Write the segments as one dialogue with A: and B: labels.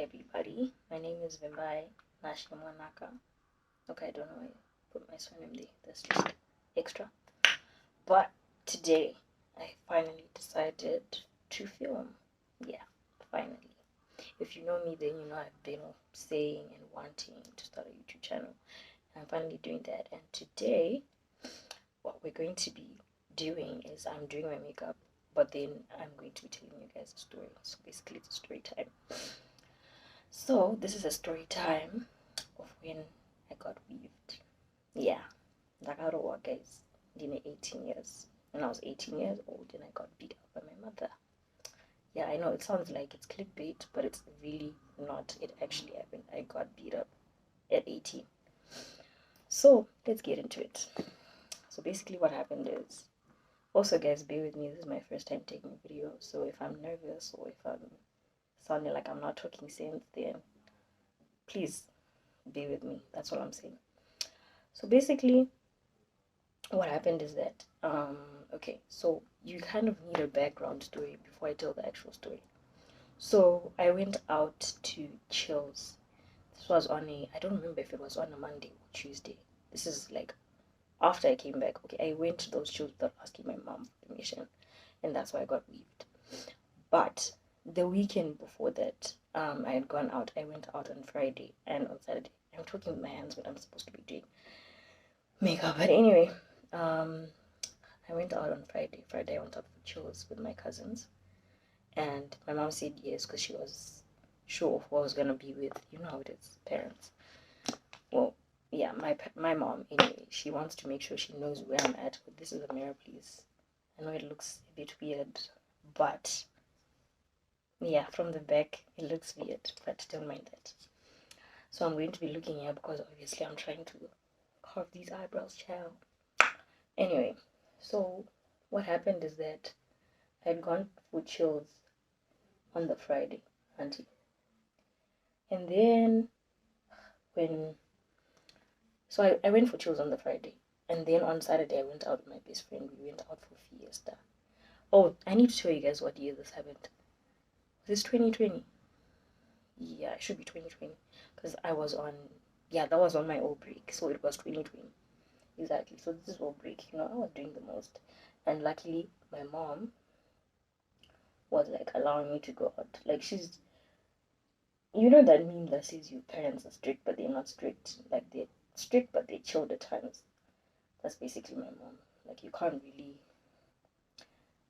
A: everybody. My name is Vimbai Nashimwanaka. Okay, I don't know why I put my surname there. That's just extra. But today, I finally decided to film. Yeah, finally. If you know me, then you know I've been saying and wanting to start a YouTube channel. I'm finally doing that. And today, what we're going to be doing is I'm doing my makeup, but then I'm going to be telling you guys a story. So basically, it's a story time. So this is a story time of when I got weaved. Yeah, NDAKAROHWA, guys. Dine 18 years. When I was 18 years old and I got beat up by my mother. Yeah, I know it sounds like it's clickbait, but it's really not. It actually happened. I got beat up at 18. So let's get into it. So basically what happened is, also guys, bear with me, this is my first time taking a video, so if I'm nervous or if I'm sounding like I'm not talking sense, then please bear with me. That's all I'm saying. So basically what happened is that okay, so you kind of need a background story before I tell the actual story. So I went out to Chills. This was on I don't remember if it was on a Monday or Tuesday. This is like after I came back. Okay, I went to those Chills without asking my mom for permission, and that's why I got weaved. But the weekend before that, I had gone out. I went out on Friday and on Saturday. I'm talking with my hands, but I'm supposed to be doing makeup. But anyway, I went out on Friday. Friday I went out for Chills with my cousins, and my mom said yes because she was sure of who I was gonna be with. You know how it is, parents. Well, yeah, my mom anyway. She wants to make sure she knows where I'm at. But this is a mirror, please. I know it looks a bit weird, but yeah, from the back it looks weird, but don't mind that. So I'm going to be looking here because obviously I'm trying to carve these eyebrows, child. Anyway, so what happened is that I had gone for Chills on the Friday, auntie. And then I went for Chills on the Friday. And then on Saturday I went out with my best friend. We went out for Fiesta. Oh, I need to tell you guys what year this happened. Was this 2020? Yeah, it should be 2020. Because I was on, yeah, that was on my old break. So it was 2020. Exactly. So this is all break. I was doing the most. And luckily, my mom was like allowing me to go out. Like she's, that meme that says your parents are strict, but they're not strict. Like they're strict, but they chill at times. That's basically my mom. Like you can't really,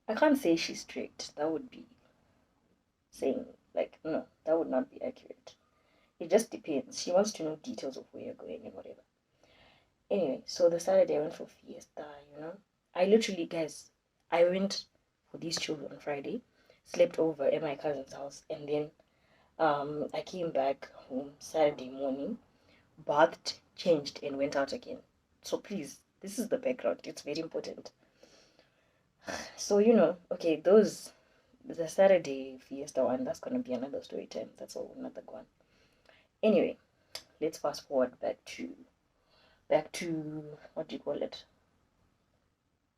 A: I can't say she's strict. That would be saying, like, no, that would not be accurate. It just depends. She wants to know details of where you're going and whatever. Anyway, so the Saturday I went for Fiesta, I literally, guys, I went for these children on Friday, slept over at my cousin's house, and then I came back home Saturday morning, bathed, changed, and went out again. So please, this is the background. It's very important. So, okay, the Saturday Fiesta one, that's going to be another story time. That's all, another one. Anyway, let's fast forward back to what do you call it?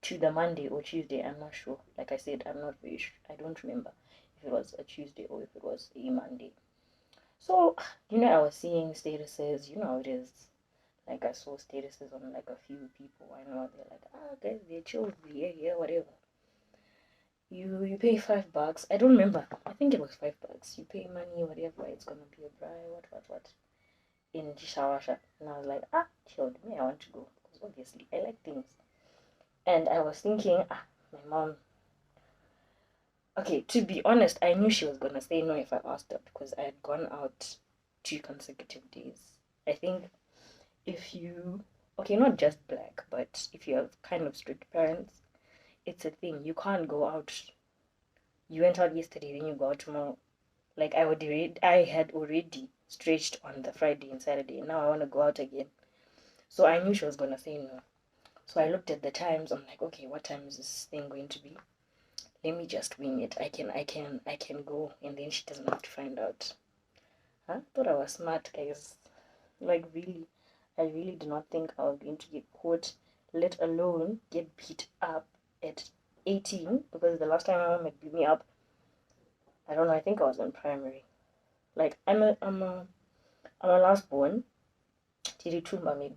A: To the Monday or Tuesday, I'm not sure. Like I said, I'm not very sure. I don't remember if it was a Tuesday or if it was a Monday. So, I was seeing statuses, how it is. Like I saw statuses on like a few people. I know they're like, guys, they're chill, yeah, whatever. You pay $5. I don't remember. I think it was $5. You pay money, whatever. It's gonna be a bride, what. In Shawasha. And I was like, chilled. Me, I want to go because obviously I like things. And I was thinking, my mom. Okay, to be honest, I knew she was gonna say no if I asked her because I had gone out 2 consecutive days. I think if you, okay, not just black, but if you have kind of strict parents, it's a thing. You can't go out. You went out yesterday, then you go out tomorrow. Like I had already stretched on the Friday and Saturday, and now I want to go out again. So I knew she was gonna say no. So I looked at the times. I'm like, okay, what time is this thing going to be? Let me just wing it. I can go, and then she doesn't have to find out. Thought I was smart, guys. Like really, I really did not think I was going to get caught, let alone get beat up at 18. Because the last time my mom had beat me up, I don't know. I think I was in primary. Like I'm a last born. Maybe.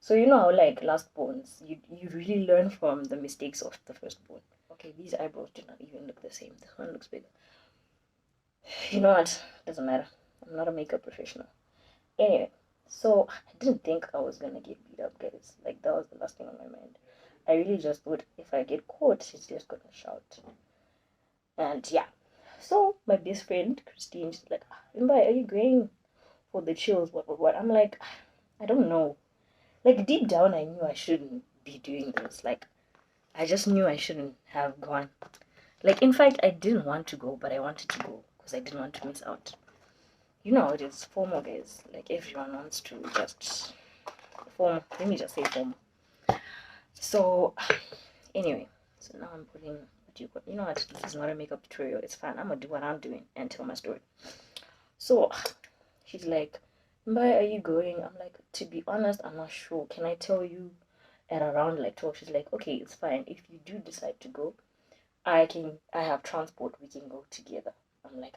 A: So you know how like last borns, you really learn from the mistakes of the firstborn. Okay, these eyebrows do not even look the same. This one looks bigger. You know what? Doesn't matter. I'm not a makeup professional. Anyway, so I didn't think I was gonna get beat up, guys. Like that was the last thing on my mind. I really just thought if I get caught, she's just gonna shout. And yeah. So my best friend Christine, she's like, Imbai, are you going for the chills? What? I'm like, I don't know. Like deep down, I knew I shouldn't be doing this. Like I just knew I shouldn't have gone. Like in fact, I didn't want to go, but I wanted to go because I didn't want to miss out. You know how it is, FOMO, guys. Like everyone wants to just FOMO. Let me just say FOMO. So anyway, so now I'm putting you know what? This is not a makeup tutorial. It's fine. I'm gonna do what I'm doing and tell my story. So she's like, where are you going? I'm like, to be honest, I'm not sure. Can I tell you at around like 12? She's like, okay, it's fine. If you do decide to go, I have transport. We can go together. I'm like,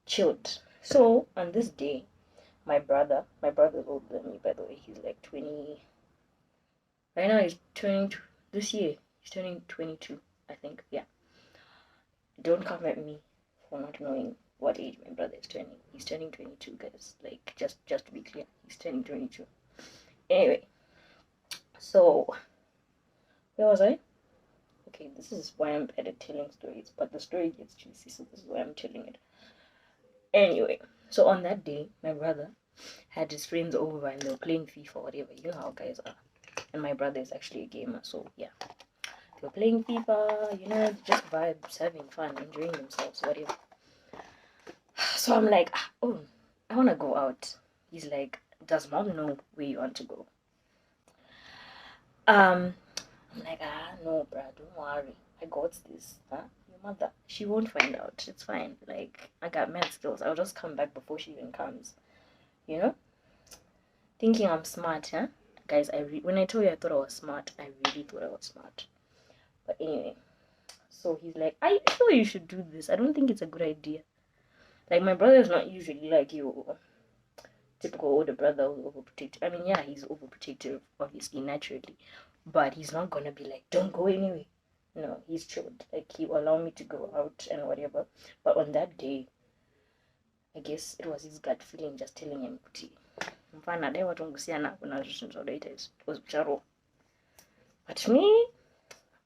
A: chilled. So on this day, my brother's older than me, by the way. He's like 20. Right now he's turning, this year, he's turning 22, I think. Yeah. Don't come at me for not knowing what age my brother is turning. He's turning 22, guys. Like, just to be clear, he's turning 22. Anyway, so, where was I? Okay, this is why I'm bad at telling stories, but the story gets juicy, so this is why I'm telling it. Anyway, so on that day, my brother had his friends over and they were playing FIFA or whatever. You know how guys are. And my brother is actually a gamer, so yeah. They were playing FIFA, you know, just vibes, having fun, enjoying themselves, whatever. So I'm like, oh, I want to go out. He's like, does mom know where you want to go? I'm like, no, bruh, don't worry. I got this. Huh? Your mother, she won't find out. It's fine. Like, I got mad skills. I'll just come back before she even comes. You know? Thinking I'm smart, huh? Guys, when I told you I thought I was smart, I really thought I was smart. But anyway, so he's like, are you sure you should do this? I don't think it's a good idea. Like, my brother is not usually like your typical older brother who's overprotective. I mean, yeah, he's overprotective, obviously, naturally. But he's not gonna be like, don't go anyway. No, he's chilled. Like, he will allow me to go out and whatever. But on that day, I guess it was his gut feeling just telling him, mfana dai watu ngusiyana kuna zvinhu zvakaita izvi ucharo. But me,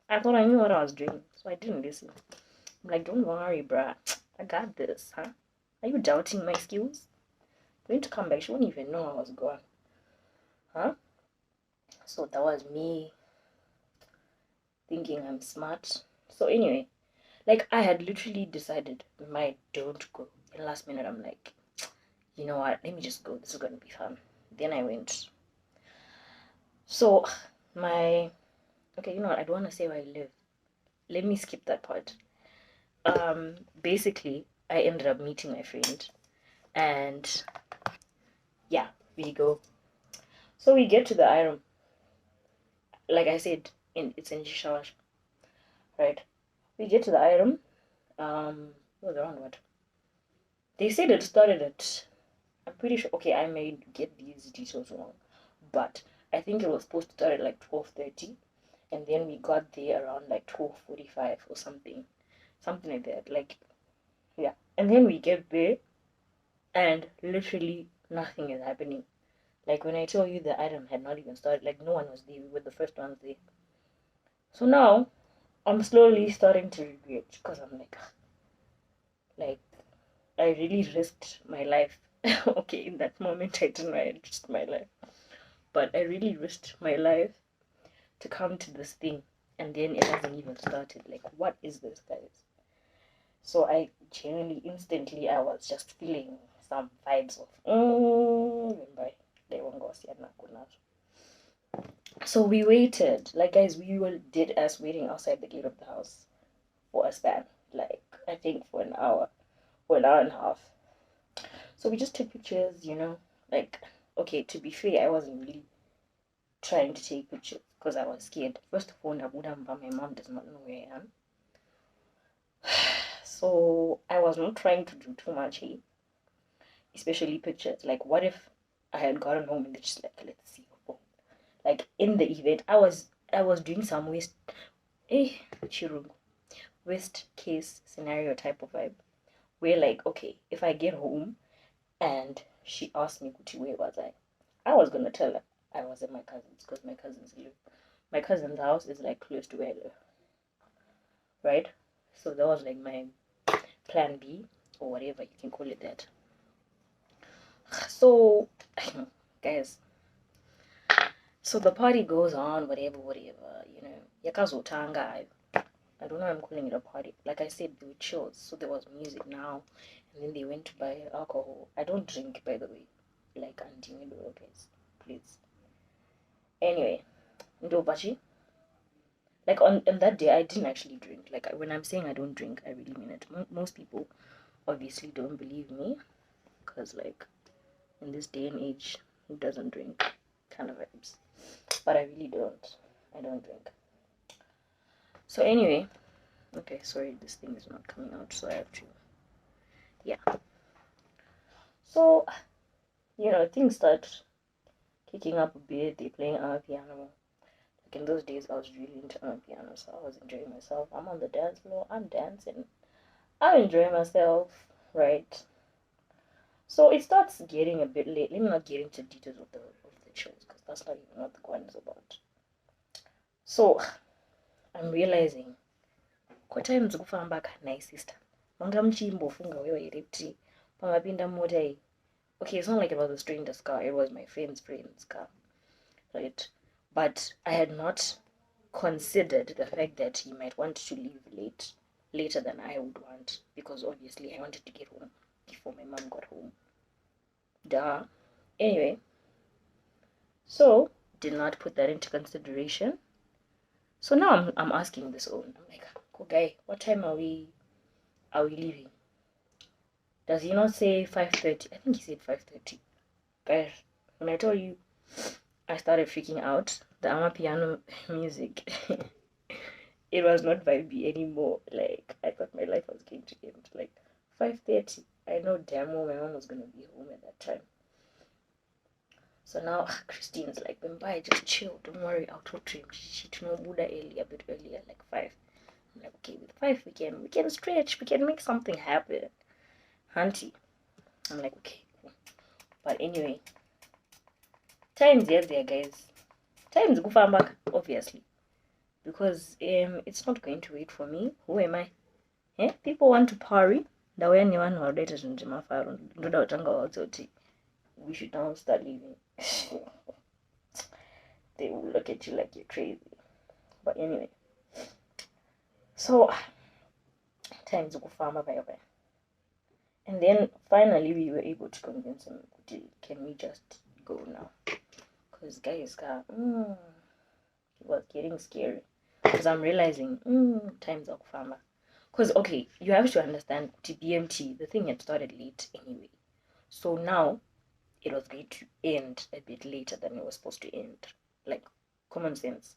A: I thought I knew what I was doing, so I didn't listen. I'm like, don't worry, bruh. I got this, huh? Are you doubting my skills? I'm going to come back. She won't even know I was gone. Huh? So that was me thinking I'm smart. So anyway, like I had literally decided, don't go. And last minute, I'm like, you know what? Let me just go. This is going to be fun. Then I went. So okay, you know what? I don't want to say where I live. Let me skip that part. Basically, I ended up meeting my friend, and yeah, we go. So we get to the iron. Like I said, it's in Shishawash, right? We get to the iron. It was around what? They said it started at. I'm pretty sure. Okay, I may get these details wrong, but I think it was supposed to start at like 12:30, and then we got there around like 12:45 or something like that. Like, yeah, and then we get there, and literally nothing is happening. Like when I tell you the item had not even started, like no one was there. We were the first ones there. So now I'm slowly starting to regret because I'm like I really risked my life. Okay, in that moment I didn't know I risked my life, but I really risked my life to come to this thing, and then it hasn't even started. Like, what is this, guys? So I genuinely, instantly, I was just feeling some vibes of, so we waited. Like, guys, we were dead ass waiting outside the gate of the house for a span. Like, I think for an hour or an hour and a half. So we just took pictures, you know. Like, okay, to be fair, I wasn't really trying to take pictures because I was scared. First of all, my mom does not know where I am. So I was not trying to do too much here. especially pictures. Like, what if I had gotten home and they're just like, let's see your phone. Like, in the event, I was doing some worst case scenario type of vibe, where like, okay, if I get home and she asked me, where was I was gonna tell her I was at my cousin's, because my cousin's house is like close to where I live, right? So that was like my plan B, or whatever you can call it that. So guys, so the party goes on, whatever, you know, yakazotanga. I don't know why I'm calling it a party. Like I said, they were chills, so there was music now, and then they went to buy alcohol. I don't drink, by the way, like Auntie Middle, guys, please. Anyway, Ndobachi, like on that day, I didn't actually drink. Like, when I'm saying I don't drink, I really mean it. Most people obviously don't believe me, because like in this day and age, who doesn't drink, kind of vibes. But I really don't. I don't drink. So anyway, okay, sorry, this thing is not coming out, so I have to, yeah. So, you know, things start kicking up a bit. They're playing our piano. Like, in those days, I was really into our piano, so I was enjoying myself. I'm on the dance floor, I'm dancing, I'm enjoying myself, right? So it starts getting a bit late. Let me not get into details of the shows, because that's not even what the one is about. So I'm realizing kwataimuzi kufamba kana sister manga muchimbofunga wewe here kuti pamapinda mota iyi. Okay, it's not like it was a stranger's car, it was my friend's car, right? But I had not considered the fact that he might want to leave later than I would want, because obviously I wanted to get home before my mom got home. Duh. Anyway, so did not put that into consideration. So now I'm asking this own. I'm like, cool guy, what time are we leaving? Does he not say 5:30? I think he said 5:30. Guys, when I told you I started freaking out, the amapiano music, it was not vibey anymore. Like, I thought my life was going to end. Like, 5:30. I know damn well my mom was going to be home at that time. So now Christine's like, Bye, just chill, don't worry, I'll talk to him. She know Buddha early, a bit earlier, like 5. I'm like, okay, with 5 we can stretch, we can make something happen, auntie. I'm like, okay, cool. But anyway, time's there, guys. Time's kufamba, obviously, because it's not going to wait for me. Who am I? People want to party. Ndauya nevanhu varodaita zvinhu zvemafaro, ndoda kutanga wadzoti we should now start leaving. They will look at you like you're crazy. But anyway, so time's kufamba bye. And then finally we were able to convince him, can we just go now? Because guys, it was getting scary, because I'm realizing time's kufamba. Because okay, you have to understand, BMT, the thing had started late anyway, so now it was going to end a bit later than it was supposed to end. Like, common sense.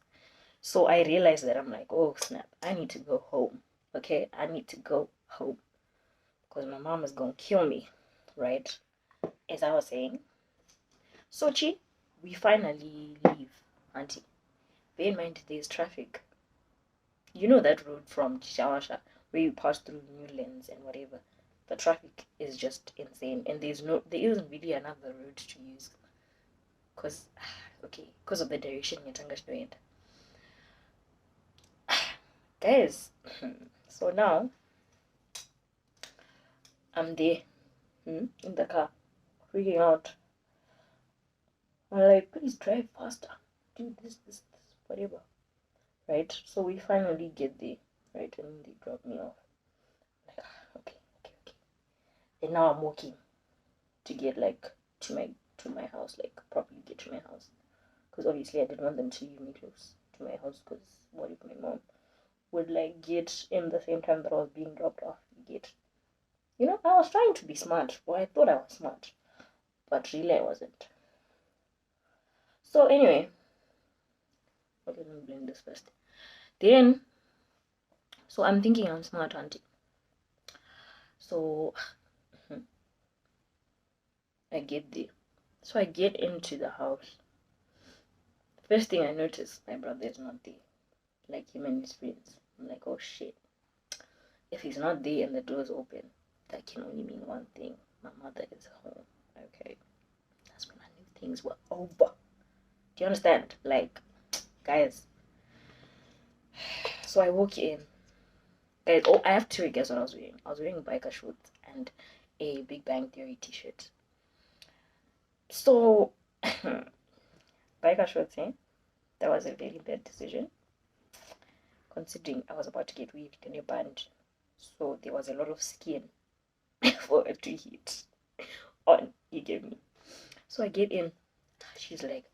A: So I realized that I'm like, oh snap, I need to go home. Okay, I need to go home, because my mom is gonna kill me, right? As I was saying. Sochi, we finally leave, auntie. Bear in mind, there's traffic. You know that road from Chishawasha, where you pass through Newlands and whatever. The traffic is just insane, and there isn't really another road to use, because of the direction Yatanga's doing. Guys, so now I'm there in the car, freaking out. I'm like, please drive faster, do this, whatever, right? So we finally get there, right, and they drop me off. Like, okay. And now I'm walking to get like to my house, like properly get to my house, because obviously I didn't want them to leave me close to my house, because what if my mom would like get in the same time that I was being dropped off? You know, I was trying to be smart. Well, I thought I was smart, but really I wasn't. So anyway, okay, let me blend this first. Then, so I'm thinking I'm smart, auntie. So I get there. So I get into the house. First thing I notice, my brother is not there. Like him and his friends. I'm like, oh shit. If he's not there and the door's open, that can only mean one thing. My mother is home. Okay. That's when I knew things were over. Do you understand? Like, guys. So I walk in. Guys, oh, I have to guess what I was wearing. I was wearing biker shorts and a Big Bang Theory t-shirt. So, biker shorts, eh? That was a very bad decision, considering I was about to get weaved in a band. So there was a lot of skin for it to hit on. You get me? So I get in. She's like,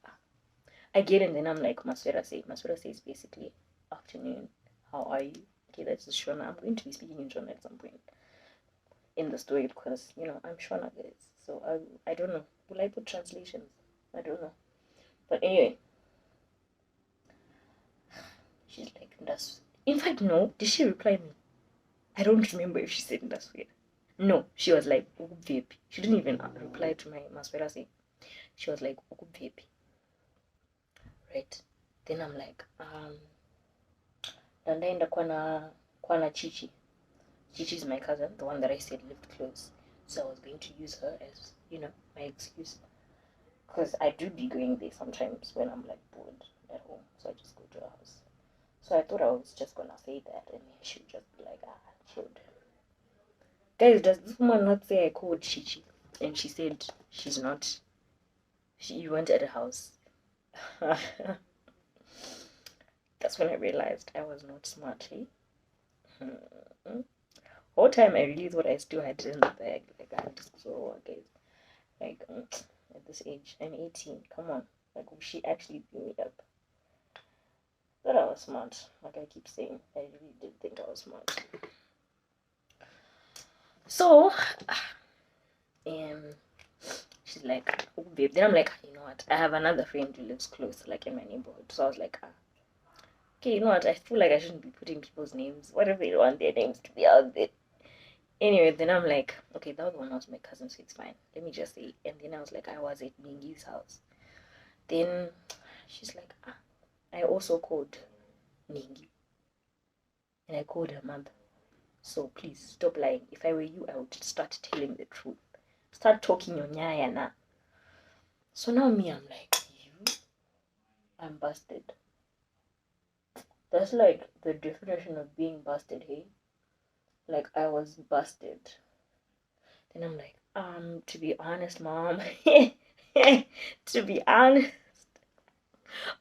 A: I get in, then I'm like, Maswera say. Maswera says basically, afternoon, how are you? Okay, that's Shona. I'm going to be speaking in Shona at some point in the story because, you know, I'm Shona, guys. So I don't know. Will I put translations? I don't know. But anyway, she's like, that's. In fact, no. Did she reply me? I don't remember if she said that's weird. No, she was like, Vipi. She didn't even reply to my Maswera say. She was like, Vipi. Right? Then I'm like, Nandaenda kwana Chichi. Chichi is my cousin, the one that I said lived close. So I was going to use her as, you know, my excuse. Because I do be going there sometimes when I'm like bored at home. So I just go to her house. So I thought I was just gonna say that and then she would just be like, chilled. Guys, does this woman not say I called Chichi? And she said she's not. You went at a house. That's when I realized I was not smart, eh? Whole time I really thought I still had it in the bag. Like I had to so guys. Like at this age, I'm 18. Come on. Like she actually beat me up. Thought I was smart. Like I keep saying, I really did think I was smart. So she's like, oh babe. Then I'm like, you know what? I have another friend who lives close, like in my neighborhood. So I was like, okay, you know what? I feel like I shouldn't be putting people's names. What if they don't want their names to be out there? Anyway, then I'm like, okay, that other one was my cousin, so it's fine. Let me just say. And then I was like, I was at Mingi's house. Then she's like, I also called Mingi. And I called her mother. So please stop lying. If I were you, I would start telling the truth. Start talking your nyaya na. So now me, I'm like, I'm busted. That's like the definition of being busted, hey? Like I was busted. Then I'm like, to be honest, mom. To be honest.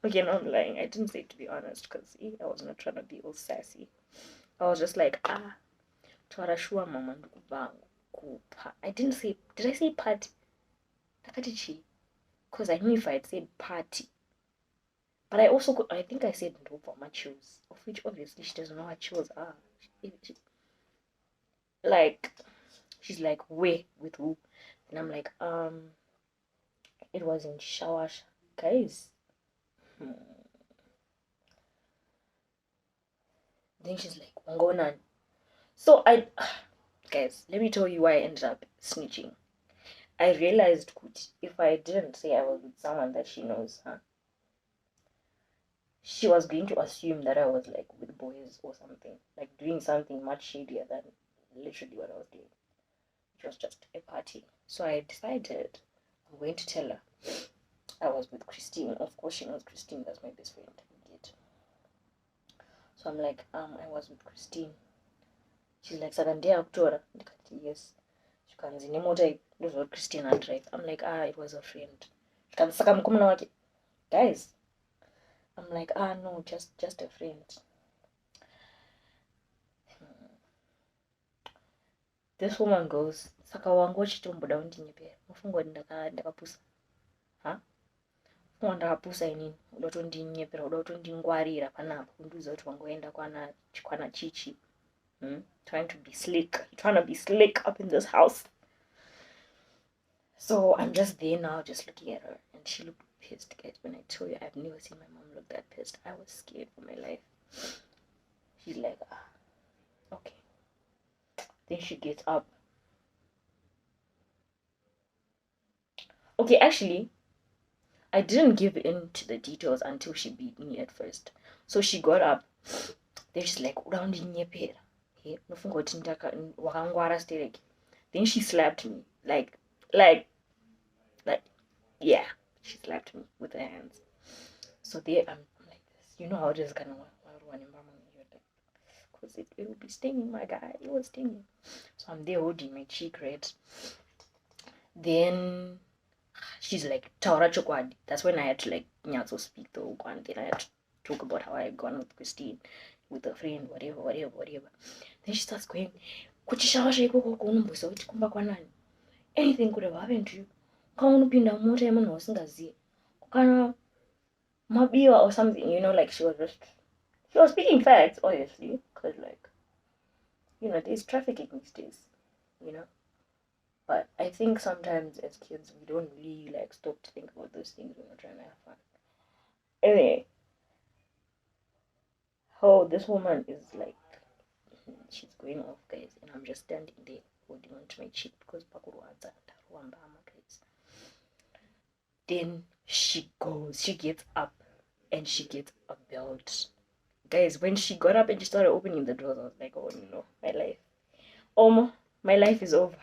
A: Okay, no, I'm lying. I didn't say to be honest, because I was not trying to be all sassy. I was just like, twarashua mama ndukubangu. I didn't say, did I say party? Because I knew if I had said party. But I also, I think I said Ndopama chills, of which obviously she doesn't know what chills are. Like, she's like, where? With who? And I'm like, it was in shower. Guys. Then she's like, Wangonan. So guys, let me tell you why I ended up snitching. I realized if I didn't say I was with someone that she knows, she was going to assume that I was like with boys or something, like doing something much shadier than literally what I was doing. It was just a party. So I decided I'm going to tell her I was with Christine. Of course she knows Christine, that's my best friend. So I'm like, I was with Christine. She's like, Sagandia October. Yes. She comes in motor. This was Christine and drive. I'm like, it was a friend. Guys. I'm like, no, just a friend. This woman goes, Saka wangu chitomboda undinyepe. Mufungo ndakapusa. Ndakapusa inini. Uda kutondinyepe, uda kutondingwarira panapo kundiuza kuti wangoenda kwana Chichi. Trying to be slick up in this house. So I'm just there now, just looking at her, and she looked pissed. Guys, when I tell you, I've never seen my mom look that pissed. I was scared for my life. She's like, okay. Then she gets up. Okay, actually, I didn't give in to the details until she beat me at first. So she got up. Then she's like, "Urandinyephera." Hey, nofunga kuti wakangwara stereki. Then she slapped me. Like, yeah. She slapped me with her hands. So there, I'm like this. You know how it is kind of one environment. Because it will be stinging, my guy. It was stinging. So I'm there holding my cheek, right? Then she's like, Taura chokwadi. That's when I had to like nyatso speak the one. Then I had to talk about how I had gone with Christine, with a friend, whatever. Then she starts going, anything could have happened to you. Kaunupinda mota yemana wasingaziye. Kana mabiwa or something, you know, like she was speaking facts, obviously, because like, you know, there's trafficking these days, you know. But I think sometimes as kids we don't really like stop to think about those things when we're trying to have fun. Anyway, how this woman is like, she's going off, guys, and I'm just standing there holding onto my cheek because pakurwadza ndarwambama, guys. Then she gets up and she gets a belt. Guys, when she got up and she started opening the doors, I was like, oh no, my life is over.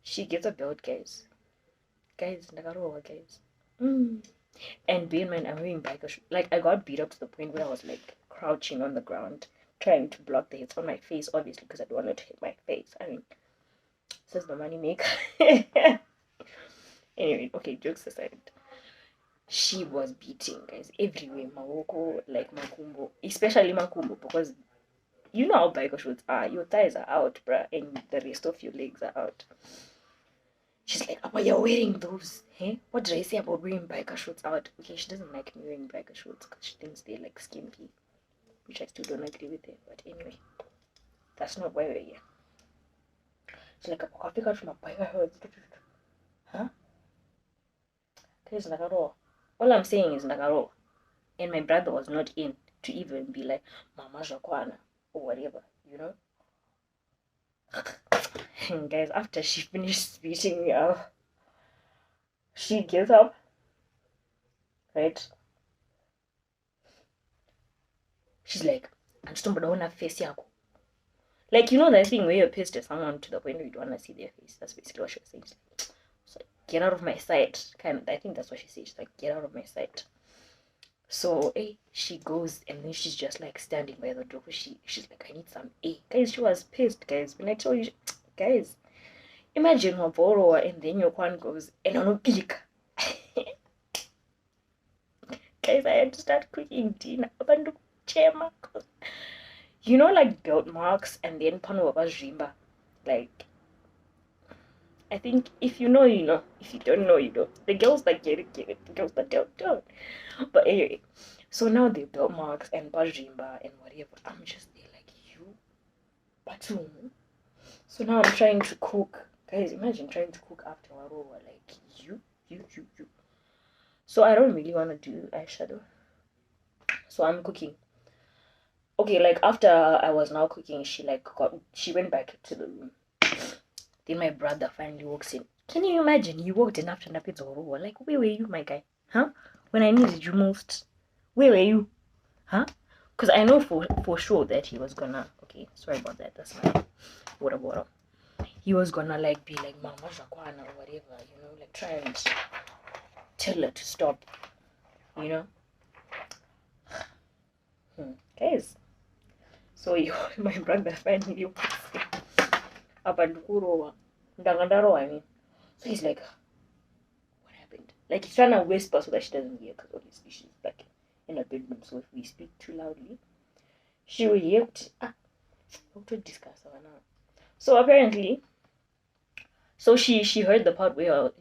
A: She gets a belt, guys. NDAKAROHWA, guys. And bear in mind, I'm wearing biker shoes. Like, I got beat up to the point where I was like crouching on the ground, trying to block the hits on my face, obviously, because I don't want it to hit my face. I mean, this is the money maker. Anyway, okay, jokes aside. She was beating, guys, everywhere. Mawoko, like makumbo, especially makumbo, because you know how biker shorts are. Your thighs are out, bruh, and the rest of your legs are out. She's like, "Appa, you're wearing those, eh? What did I say about wearing biker shorts out?" Okay, she doesn't like me wearing biker shorts because she thinks they're like skimpy, which I still don't agree with her. But anyway, that's not why we're here. She's like, "Appa, pick out my biker shorts." Huh? Guys, NDAKAROHWA. All I'm saying is NDAKAROHWA. And my brother was not in to even be like, "Mama Jakwana," or whatever, you know? And guys, after she finished beating me up, she gets up, right? She's like, "I'm still gonna face yako." Like, you know that thing where you're pissed at someone to the point where you don't want to see their face. That's basically what she was saying. She's like, "Get out of my sight." Kind of, I think that's what she said. She's like, "Get out of my sight." So she goes and then she's just like standing by the door. She's like, "I need some A." Guys, she was pissed, guys. When I told you, guys, imagine waborowa and then your one goes and unopika. Guys, I had to start cooking dinner. You know, like belt marks and then pano wabazimba. Like, I think if you know, you know. If you don't know, you don't. The girls that get it, get it. The girls that don't. But anyway, so now the belt marks and bajimba and whatever. I'm just there like, you, Batum. So now I'm trying to cook. Guys, imagine trying to cook after Warowa. Like, you. So I don't really want to do eyeshadow. So I'm cooking. Okay, like after I was now cooking, she went back to the room. Then my brother finally walks in. Can you imagine? He walked in after Napit's Warowa. Like, where were you, my guy? Huh? When I needed you most. Where were you? Huh? Because I know for sure that he was gonna, okay, sorry about that, that's my water bottle. He was gonna like be like Mama Jakwana or whatever, you know, like try and tell her to stop, you know. Guys, so my brother finally up and NDAKAROHWA, I mean. So he's like, "What happened?" Like he's trying to whisper so that she doesn't hear, because obviously she's like in a bedroom, so if we speak too loudly, she will hear. To discuss now. So apparently, so she heard the part where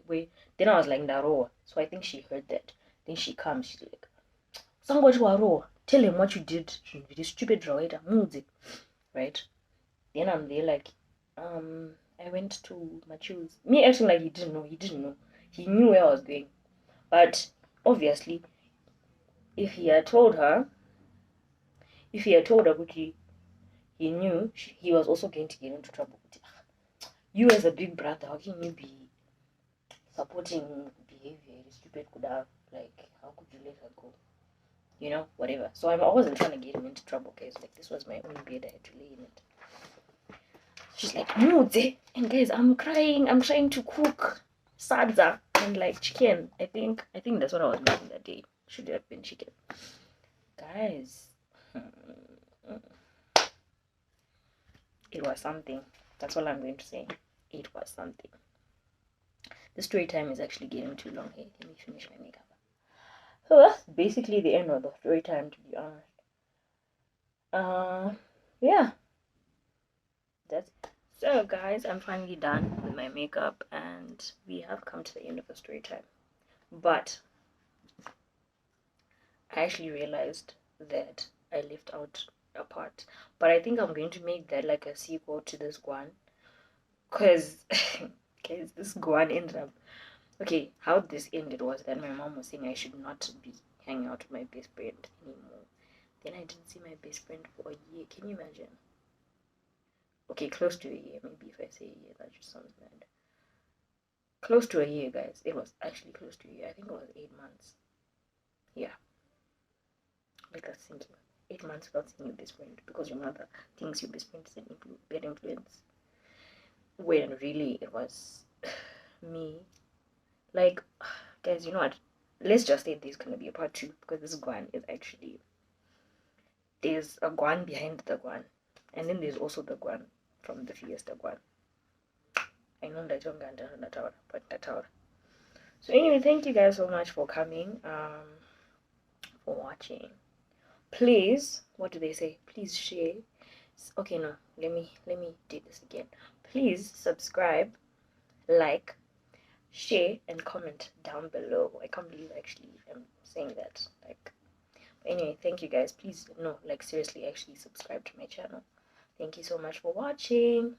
A: then I was like NDAKAROHWA. So I think she heard that. Then she comes, she's like, "Somebody Warowa, tell him what you did. This stupid droida, right?" Then I'm there like, I went to Machu's. Me acting like he didn't know. He knew where I was going. But obviously, if he had told her, Gucci, he knew he was also going to get into trouble. You as a big brother, how can you be supporting behavior is stupid. Like, how could you let her go? You know, whatever. So I wasn't trying to get him into trouble, guys. Like, this was my own bed. I had to lay in it. She's like, no, and guys, I'm crying. I'm trying to cook sadza and like chicken. I think that's what I was making that day. Should have been chicken, guys. It was something. That's all I'm going to say. It was something. The story time is actually getting too long here. Let me finish my makeup. So that's basically the end of the story time, to be honest. Yeah. That's it. So guys, I'm finally done with my makeup and we have come to the end of the story time. But I actually realized that I left out a part. But I think I'm going to make that like a sequel to this one. Because guys, this Guan ended up, okay, how this ended was that my mom was saying I should not be hanging out with my best friend anymore. Then I didn't see my best friend for a year. Can you imagine? Okay, close to a year. Maybe if I say a year, that just sounds bad. Close to a year, guys. It was actually close to a year. I think it was 8 months. Yeah. Like that's thinking. 8 months without seeing your best friend because your mother thinks your best friend is a bad influence. When really it was me. Like, guys, you know what? Let's just say there's gonna be a part 2 because this Guan is actually, there's a Guan behind the Guan, and then there's also the Guan from the Fiesta Guan. I know that you're going to but that's all. So anyway, thank you guys so much for coming, for watching. Please, what do they say? Please share. Okay, no, let me do this again. Please subscribe, like, share, and comment down below. I can't believe actually I'm saying that. Like, anyway, thank you guys. Please, no, like seriously, actually subscribe to my channel. Thank you so much for watching.